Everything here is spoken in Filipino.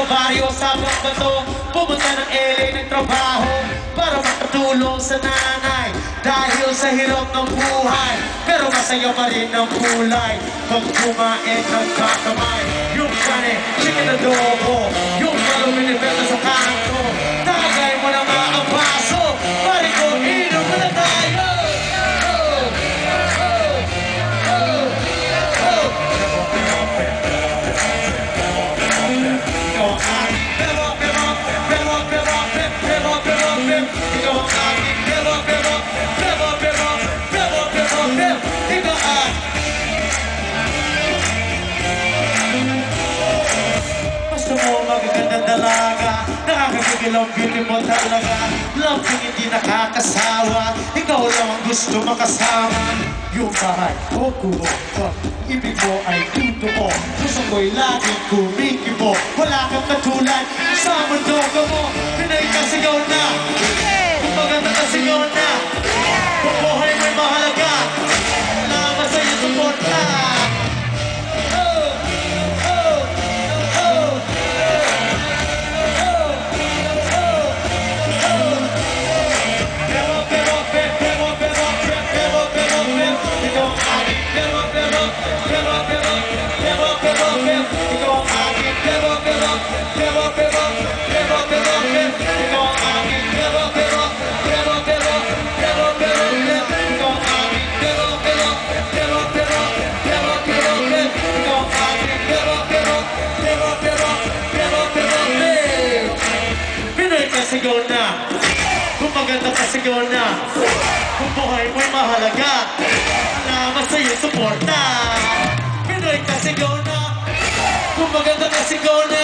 baryo sa Bato, pumunta ng LA ng trabaho para makatulong sa nanay dahil sa hirap ng buhay. Pero masaya pa rin ang kulay pag kumain ng kakamay. Yung kane, chicken adobo, yung maruming ibenta sa kanto, tagay mo na mga baso, pari ko inom na tayo. Nakakagigil ang beauty mo talaga. Love kung hindi nakakasawa, ikaw lang ang gusto makasama. Yung bahay o kubo, ibig mo ay totoo. Gusto ko'y laging kumikibo. Wala kang katulad sa mundo ko mo. Pinay ka sigaw na, kung maganda ka sigaw na. Kung buhay mo'y mahalaga, naman sa'yo suporta. Sigaw na, kung maganda ka sigaw na, kung buhay mo'y mahalaga, naman sa'yo suporta. Pinoy ka sigaw na, kung maganda ka sigaw na.